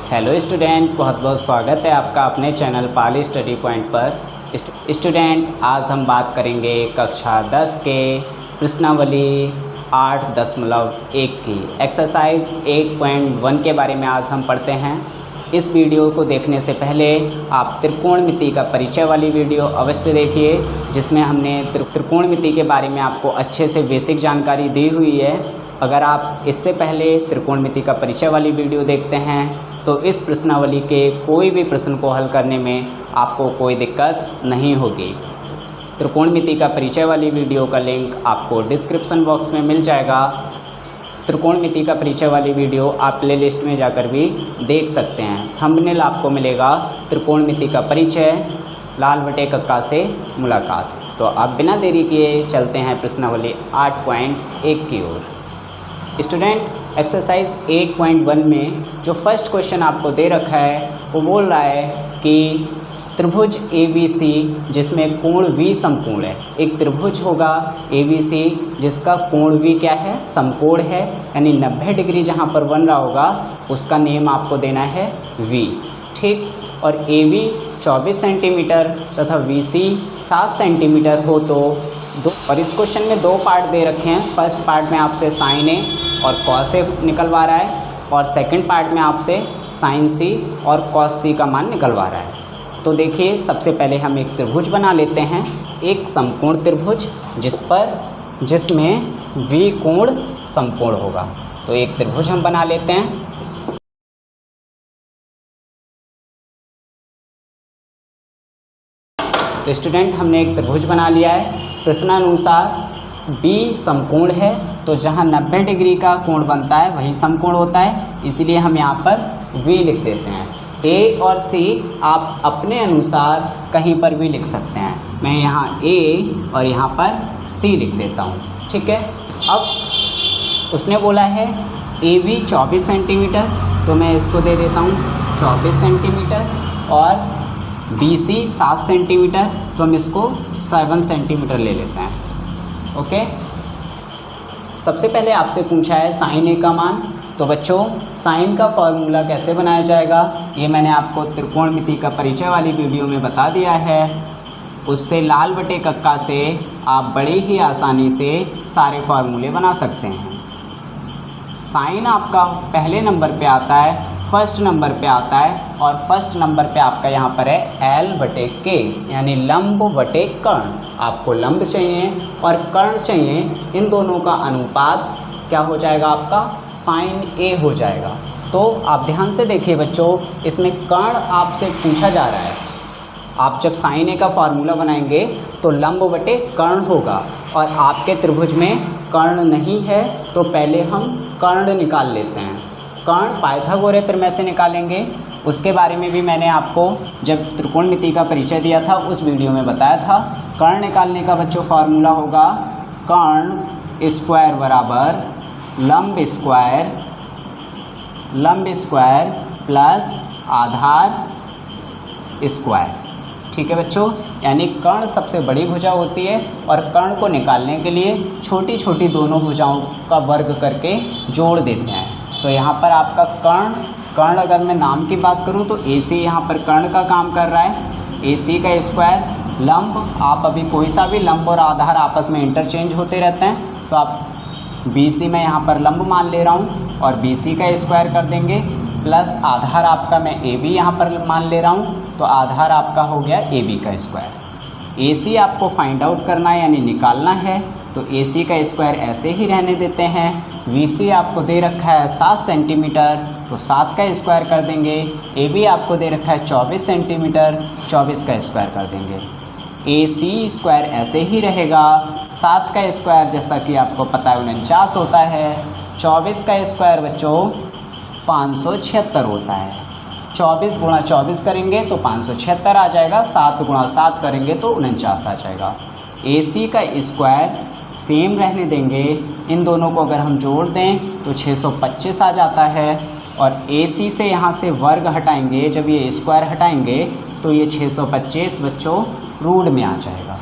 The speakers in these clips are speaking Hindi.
हेलो स्टूडेंट, बहुत बहुत स्वागत है आपका अपने चैनल पाली स्टडी पॉइंट पर। स्टूडेंट, आज हम बात करेंगे कक्षा 10 के प्रश्नावली 8.1 की एक्सरसाइज 8.1 के बारे में आज हम पढ़ते हैं। इस वीडियो को देखने से पहले आप त्रिकोणमिति का परिचय वाली वीडियो अवश्य देखिए, जिसमें हमने त्रिकोणमिति के बारे में आपको अच्छे से बेसिक जानकारी दी हुई है। अगर आप इससे पहले त्रिकोणमिति का परिचय वाली वीडियो देखते हैं तो इस प्रश्नावली के कोई भी प्रश्न को हल करने में आपको कोई दिक्कत नहीं होगी। त्रिकोणमिति का परिचय वाली वीडियो का लिंक आपको डिस्क्रिप्शन बॉक्स में मिल जाएगा। त्रिकोणमिति का परिचय वाली वीडियो आप प्ले लिस्ट में जाकर भी देख सकते हैं। थंबनेल आपको मिलेगा त्रिकोणमिति का परिचय लाल बटे कक्का से मुलाकात। तो आप बिना देरी किए चलते हैं प्रश्नावली 8.1 की ओर। स्टूडेंट, एक्सरसाइज 8.1 में जो फर्स्ट क्वेश्चन आपको दे रखा है वो बोल रहा है कि त्रिभुज ABC जिसमें कोण V समकोण है। एक त्रिभुज होगा ABC जिसका कोण V क्या है, समकोण है, यानी 90 डिग्री जहाँ पर बन रहा होगा उसका नेम आपको देना है V, ठीक। और AB 24 सेंटीमीटर तथा BC 7 सेंटीमीटर हो तो और इस क्वेश्चन में दो पार्ट दे रखे हैं। फर्स्ट पार्ट में आपसे साइन A और कॉस A निकलवा रहा है और सेकंड पार्ट में आपसे साइन C और कॉस C का मान निकलवा रहा है। तो देखिए, सबसे पहले हम एक त्रिभुज बना लेते हैं, एक समकोण त्रिभुज जिसमें V कोण समकोण होगा। तो एक त्रिभुज हम बना लेते हैं। तो स्टूडेंट, हमने एक त्रिभुज बना लिया है। प्रश्नानुसार B समकोण है, तो जहाँ 90 डिग्री का कोण बनता है वही समकोण होता है, इसीलिए हम यहाँ पर V लिख देते हैं। A और C आप अपने अनुसार कहीं पर भी लिख सकते हैं। मैं यहाँ A और यहाँ पर C लिख देता हूँ, ठीक है। अब उसने बोला है AB 24 सेंटीमीटर, तो मैं इसको दे देता हूँ 24 सेंटीमीटर, और BC 7 सेंटीमीटर, तो हम इसको 7 सेंटीमीटर ले लेते हैं, ओके। सबसे पहले आपसे पूछा है साइन A का मान। तो बच्चों, साइन का फॉर्मूला कैसे बनाया जाएगा ये मैंने आपको त्रिकोणमिति का परिचय वाली वीडियो में बता दिया है। उससे लाल बटे कक्का से आप बड़ी ही आसानी से सारे फार्मूले बना सकते हैं। साइन आपका पहले नंबर पे आता है, फर्स्ट नंबर पे आता है, और फर्स्ट नंबर पे आपका यहाँ पर है L बटे K, यानी लंब बटे कर्ण। आपको लंब चाहिए और कर्ण चाहिए, इन दोनों का अनुपात क्या हो जाएगा, आपका साइन A हो जाएगा। तो आप ध्यान से देखिए बच्चों, इसमें कर्ण आपसे पूछा जा रहा है। आप जब साइन A का फार्मूला बनाएंगे तो लंब बटे कर्ण होगा, और आपके त्रिभुज में कर्ण नहीं है, तो पहले हम कर्ण निकाल लेते हैं। कर्ण पाइथागोरस प्रमेय से निकालेंगे, उसके बारे में भी मैंने आपको जब त्रिकोणमिति का परिचय दिया था उस वीडियो में बताया था। कर्ण निकालने का बच्चों फार्मूला होगा कर्ण स्क्वायर बराबर लंब स्क्वायर प्लस आधार स्क्वायर, ठीक है बच्चों। यानी कर्ण सबसे बड़ी भुजा होती है, और कर्ण को निकालने के लिए छोटी छोटी दोनों भुजाओं का वर्ग करके जोड़ देते हैं। तो यहाँ पर आपका कर्ण अगर मैं नाम की बात करूँ तो AC यहाँ पर कर्ण का काम कर रहा है, AC का स्क्वायर। लंब, आप अभी कोई सा भी लंब और आधार आपस में इंटरचेंज होते रहते हैं, तो आप BC में यहाँ पर लंब मान ले रहा हूँ और BC का स्क्वायर कर देंगे, प्लस आधार आपका मैं AB यहाँ पर मान ले रहा हूँ, तो आधार आपका हो गया AB का स्क्वायर। AC आपको फाइंड आउट करना है, यानी निकालना है, तो AC का स्क्वायर ऐसे ही रहने देते हैं। VC आपको दे रखा है 7 सेंटीमीटर, तो 7 का स्क्वायर कर देंगे। AB आपको दे रखा है 24 सेंटीमीटर, 24 का स्क्वायर कर देंगे। AC स्क्वायर ऐसे ही रहेगा। 7 का स्क्वायर जैसा कि आपको पता है 49 होता है। 24 का स्क्वायर बच्चों 576 होता है। 24 गुणा 24 करेंगे तो 576 आ जाएगा, 7 गुणा 7 करेंगे तो 49 आ जाएगा। AC का स्क्वायर सेम रहने देंगे, इन दोनों को अगर हम जोड़ दें तो 625 आ जाता है, और AC से यहाँ से वर्ग हटाएंगे, जब ये स्क्वायर हटाएंगे तो ये 625 बच्चों रूट में आ जाएगा,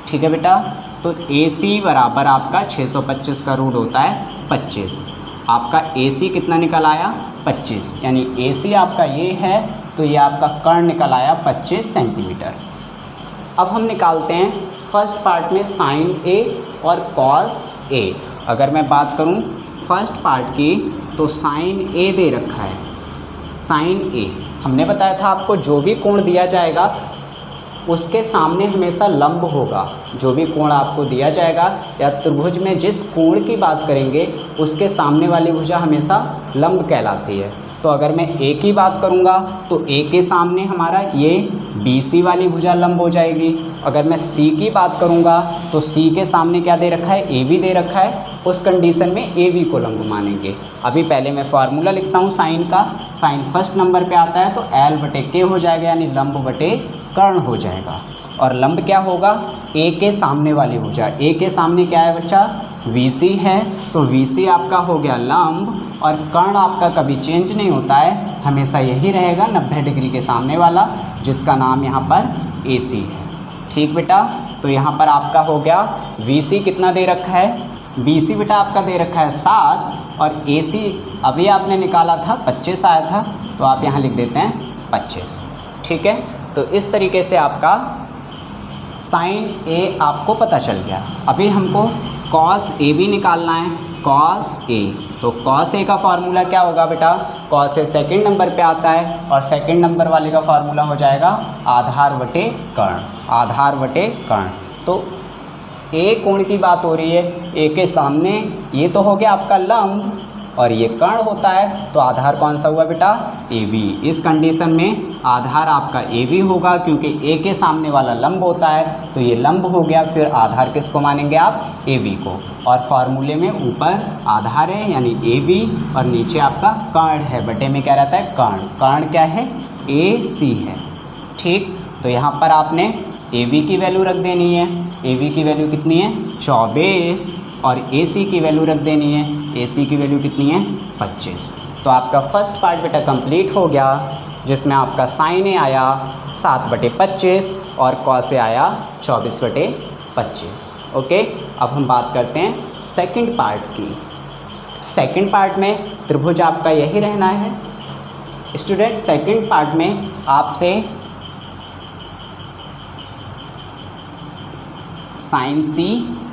ठीक है बेटा। तो AC बराबर आपका 625 का रूट होता है 25। आपका AC कितना निकल आया 25, यानी AC आपका ये है तो ये आपका कर्ण निकल आया 25 सेंटीमीटर। अब हम निकालते हैं फर्स्ट पार्ट में साइन A और कॉस A। अगर मैं बात करूं फर्स्ट पार्ट की तो साइन A दे रखा है, साइन A हमने बताया था आपको जो भी कोण दिया जाएगा उसके सामने हमेशा लंब होगा। जो भी कोण आपको दिया जाएगा या त्रिभुज में जिस कोण की बात करेंगे उसके सामने वाली भुजा हमेशा लंब कहलाती है। तो अगर मैं A की बात करूँगा तो A के सामने हमारा ये BC वाली भुजा लंब हो जाएगी। अगर मैं C की बात करूँगा तो C के सामने क्या दे रखा है AB दे रखा है, उस कंडीशन में AB को लंब मानेंगे। अभी पहले मैं फार्मूला लिखता हूँ साइन का। साइन फर्स्ट नंबर पे आता है तो L/K हो जाएगा, यानी लंब बटे कर्ण हो जाएगा। और लंब क्या होगा A के सामने वाली भुजा। A के सामने क्या है बच्चा VC है, तो VC आपका हो गया लंब, और कर्ण आपका कभी चेंज नहीं होता है, हमेशा यही रहेगा 90 डिग्री के सामने वाला, जिसका नाम यहाँ पर AC है। ठीक बेटा, तो यहाँ पर आपका हो गया VC कितना दे रखा है, BC बेटा आपका दे रखा है 7, और AC अभी आपने निकाला था 25 आया था, तो आप यहाँ लिख देते हैं 25। ठीक है, तो इस तरीके से आपका साइन A आपको पता चल गया। अभी हमको कॉस A भी निकालना है, कॉस A। तो कॉस A का फार्मूला क्या होगा बेटा, कॉस A सेकंड नंबर पे आता है, और सेकंड नंबर वाले का फार्मूला हो जाएगा आधार बटे कर्ण, आधार बटे कर्ण। तो A कोण की बात हो रही है, A के सामने ये तो हो गया आपका लंब और ये कर्ण होता है, तो आधार कौन सा हुआ बेटा AB। इस कंडीशन में आधार आपका AB होगा, क्योंकि A के सामने वाला लंब होता है, तो ये लंब हो गया। फिर आधार किसको मानेंगे आप AB को, और फार्मूले में ऊपर आधार है यानी AB, और नीचे आपका कर्ण है, बटे में क्या रहता है कर्ण। कर्ण क्या है AC है। ठीक, तो यहाँ पर आपने AB की वैल्यू रख देनी है। AB की वैल्यू कितनी है 24, और AC की वैल्यू रख देनी है, AC की वैल्यू कितनी है 25। तो आपका फर्स्ट पार्ट बेटा कंप्लीट हो गया, जिसमें आपका साइन A आया 7/25 और कॉस A आया 24/25। ओके, अब हम बात करते हैं सेकंड पार्ट की। सेकंड पार्ट में त्रिभुज आपका यही रहना है स्टूडेंट। सेकंड पार्ट में आपसे साइन C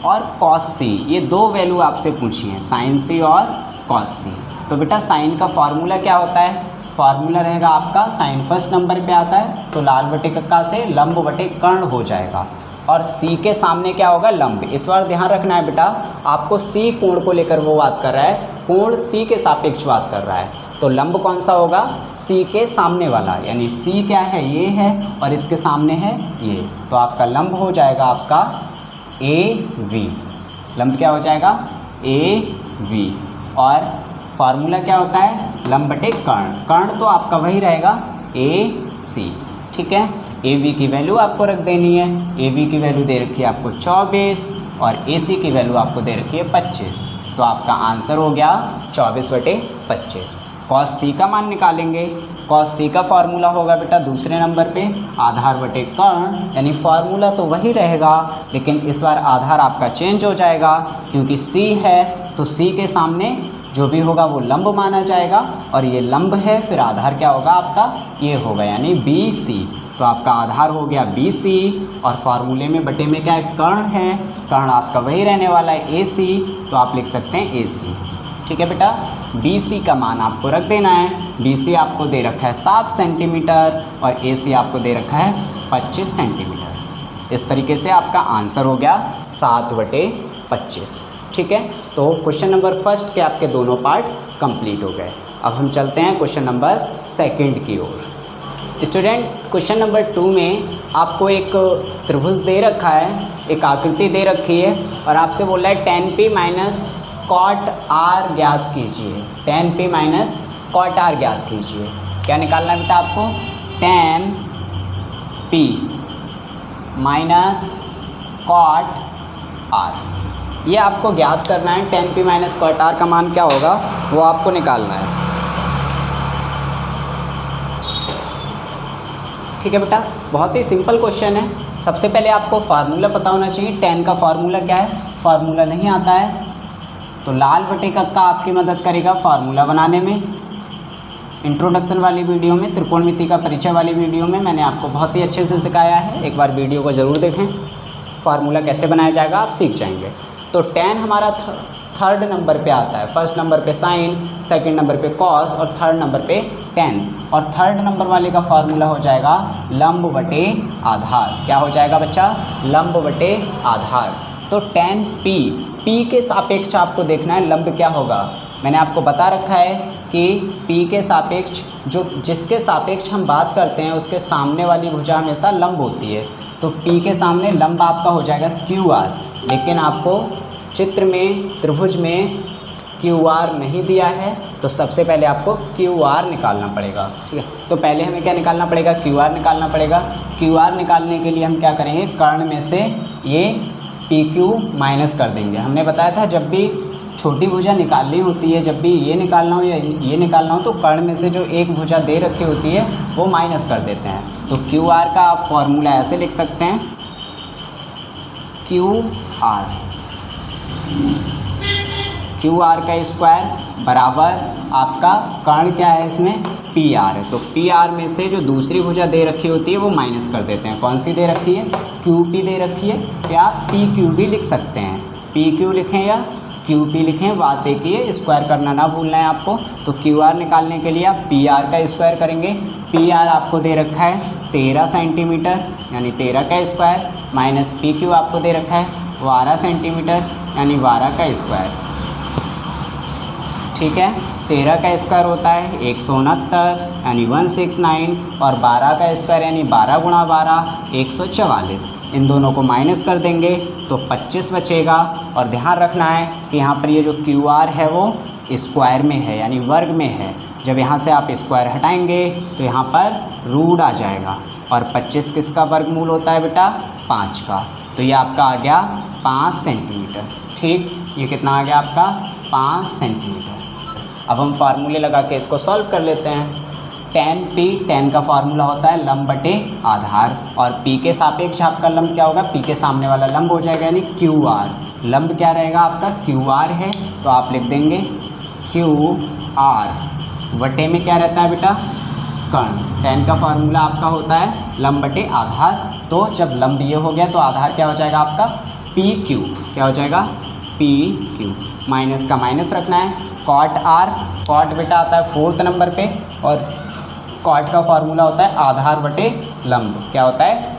और कॉस C, ये दो वैल्यू आपसे पूछी हैं, साइन C और कॉस C। तो बेटा साइन का फार्मूला क्या होता है, फार्मूला रहेगा आपका साइन फर्स्ट नंबर पे आता है, तो लाल बटे कक्का से लंब बटे कर्ण हो जाएगा, और C के सामने क्या होगा लंब। इस बार ध्यान रखना है बेटा, आपको C कोण को लेकर वो बात कर रहा है, कोण C के सापेक्ष बात कर रहा है, तो लंब कौन सा होगा C के सामने वाला, यानी C क्या है ये है और इसके सामने है ये, तो आपका लंब हो जाएगा आपका AV। लंब क्या हो जाएगा AV, और फार्मूला क्या होता है लंब बटे कर्ण। कर्ण तो आपका वही रहेगा AC। ठीक है, AB की वैल्यू आपको रख देनी है। AB की वैल्यू दे रखी है आपको 24 और AC की वैल्यू आपको दे रखी है 25, तो आपका आंसर हो गया 24/25। कॉस C का मान निकालेंगे। कॉस C का फार्मूला होगा बेटा दूसरे नंबर पे आधार बटे कर्ण, यानी फार्मूला तो वही रहेगा, लेकिन इस बार आधार आपका चेंज हो जाएगा, क्योंकि C है तो C के सामने जो भी होगा वो लंब माना जाएगा, और ये लंब है, फिर आधार क्या होगा आपका ये होगा, यानी BC। तो आपका आधार हो गया BC, और फार्मूले में बटे में क्या है कर्ण है, कर्ण आपका वही रहने वाला है AC, तो आप लिख सकते हैं AC। ठीक है बेटा, BC का मान आपको रख देना है। BC आपको दे रखा है 7 सेंटीमीटर और AC आपको दे रखा है 25 सेंटीमीटर। इस तरीके से आपका आंसर हो गया 7/25। ठीक है, तो क्वेश्चन नंबर फर्स्ट के आपके दोनों पार्ट कंप्लीट हो गए। अब हम चलते हैं क्वेश्चन नंबर सेकंड की ओर। स्टूडेंट, क्वेश्चन नंबर 2 में आपको एक त्रिभुज दे रखा है, एक आकृति दे रखी है, और आपसे बोल रहा है tan P minus cot R ज्ञात कीजिए। tan P minus cot R ज्ञात कीजिए। क्या निकालना है बेटा आपको, tan P minus cot R, ये आपको ज्ञात करना है। tan P minus cot R का मान क्या होगा वो आपको निकालना है। ठीक है बेटा, बहुत ही सिंपल क्वेश्चन है। सबसे पहले आपको फार्मूला पता होना चाहिए। tan का फार्मूला क्या है, फार्मूला नहीं आता है तो लाल बटे कक्का आपकी मदद करेगा फार्मूला बनाने में। इंट्रोडक्शन वाली वीडियो में, त्रिकोणमिति का परिचय वाली वीडियो में मैंने आपको बहुत ही अच्छे से सिखाया है, एक बार वीडियो को ज़रूर देखें। फार्मूला कैसे बनाया जाएगा आप सीख जाएंगे। तो tan हमारा थर्ड नंबर पे आता है, फर्स्ट नंबर पे साइन, सेकंड नंबर पे कॉस और थर्ड नंबर पे tan। और थर्ड नंबर वाले का फार्मूला हो जाएगा लंब बटे आधार। क्या हो जाएगा बच्चा? लंब बटे आधार। तो tan p के सापेक्ष आपको देखना है लंब क्या होगा। मैंने आपको बता रखा है कि p के सापेक्ष जो जिसके सापेक्ष हम बात करते हैं उसके सामने वाली भुजा हमेशा लंब होती है। तो p के सामने लंब आपका हो जाएगा QR, लेकिन आपको चित्र में त्रिभुज में QR नहीं दिया है, तो सबसे पहले आपको QR निकालना पड़ेगा। ठीक है, तो पहले हमें क्या निकालना पड़ेगा? QR निकालना पड़ेगा। QR निकालने के लिए हम क्या करेंगे? कर्ण में से ये PQ माइनस कर देंगे। हमने बताया था जब भी छोटी भुजा निकालनी होती है, जब भी ये निकालना हो या ये निकालना हो, तो कर्ण में से जो एक भुजा दे रखी होती है वो माइनस कर देते हैं। तो QR का आप फॉर्मूला ऐसे लिख सकते हैं, QR का स्क्वायर बराबर आपका कर्ण क्या है इसमें? PR है। तो PR में से जो दूसरी भुजा दे रखी होती है वो माइनस कर देते हैं। कौन सी दे रखी है? QP दे रखी है, या आप PQ भी लिख सकते हैं। PQ लिखें या QP लिखें, बात एक ही है, स्क्वायर करना ना भूलना है आपको। तो QR निकालने के लिए आप PR का स्क्वायर करेंगे। PR आपको दे रखा है 13 सेंटीमीटर यानी 13 का स्क्वायर, माइनस PQ आपको दे रखा है 12 सेंटीमीटर यानी 12 का स्क्वायर। ठीक है, 13 का स्क्वायर होता है 169 यानी 169, और 12 का स्क्वायर यानी 12 गुणा 12 144। इन दोनों को माइनस कर देंगे तो 25 बचेगा। और ध्यान रखना है कि यहाँ पर ये जो QR है वो स्क्वायर में है यानी वर्ग में है। जब यहाँ से आप स्क्वायर हटाएंगे तो यहाँ पर रूट आ जाएगा, और 25 किसका वर्गमूल होता है बेटा? 5 का। तो ये आपका आ गया 5 सेंटीमीटर। ठीक, ये कितना आ गया आपका? 5 सेंटीमीटर। अब हम फार्मूले लगा के इसको सॉल्व कर लेते हैं। tan का फार्मूला होता है लंब बटे आधार, और p के सापेक्ष आपका लंब क्या होगा? p के सामने वाला लंब हो जाएगा यानी QR। लंब क्या रहेगा आपका? QR है, तो आप लिख देंगे QR। बटे में क्या रहता है बेटा? कर्ण। tan का फार्मूला आपका होता है लंब बटे आधार। तो जब लंब ये हो गया तो आधार क्या हो जाएगा आपका? PQ। क्या हो जाएगा? PQ। माइनस का माइनस रखना है। cot R, cot बेटा आता है 4th नंबर पे, और cot का फार्मूला होता है आधार बटे लंब। क्या होता है?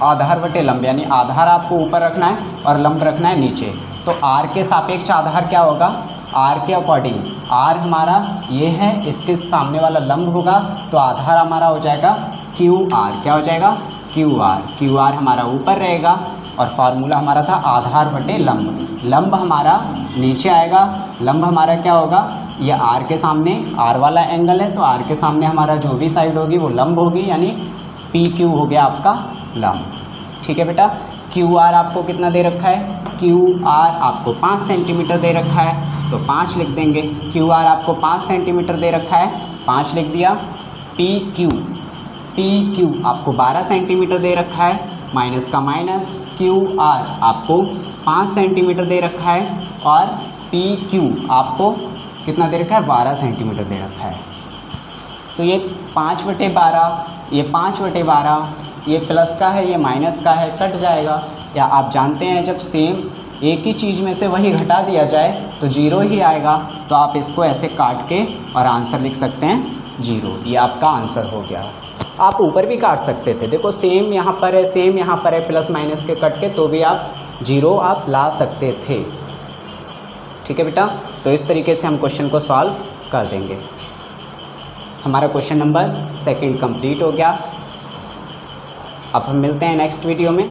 आधार बटे लंब, यानी आधार आपको ऊपर रखना है और लंब रखना है नीचे। तो R के सापेक्ष आधार क्या होगा? R के अकॉर्डिंग, R हमारा ये है, इसके सामने वाला लंब होगा, तो आधार हमारा हो जाएगा QR। क्या हो जाएगा? QR हमारा ऊपर रहेगा, और फार्मूला हमारा था आधार बटे लंब। लंब हमारा नीचे आएगा। लंब हमारा क्या होगा? ये R के सामने, R वाला एंगल है, तो R के सामने हमारा जो भी साइड होगी वो लंब होगी, यानी PQ हो गया आपका लंब। ठीक है बेटा, QR आपको कितना दे रखा है? QR आपको 5 सेंटीमीटर दे रखा है, तो 5 लिख देंगे। QR आपको 5 सेंटीमीटर दे रखा है, 5 लिख दिया। PQ आपको 12 सेंटीमीटर दे रखा है, माइनस का माइनस। QR आपको 5 सेंटीमीटर दे रखा है, और PQ आपको कितना दे रखा है? 12 सेंटीमीटर दे रखा है। तो ये 5/12, ये 5/12, ये प्लस का है, ये माइनस का है, कट जाएगा। या आप जानते हैं जब सेम एक ही चीज़ में से वही घटा दिया जाए तो 0 ही आएगा, तो आप इसको ऐसे काट के और आंसर लिख सकते हैं 0। ये आपका आंसर हो गया। आप ऊपर भी काट सकते थे, देखो सेम यहाँ पर है, सेम यहाँ पर है, प्लस माइनस के कट के, तो भी आप 0 आप ला सकते थे। ठीक है बेटा, तो इस तरीके से हम क्वेश्चन को सॉल्व कर देंगे। हमारा क्वेश्चन नंबर 2 कंप्लीट हो गया। अब हम मिलते हैं नेक्स्ट वीडियो में।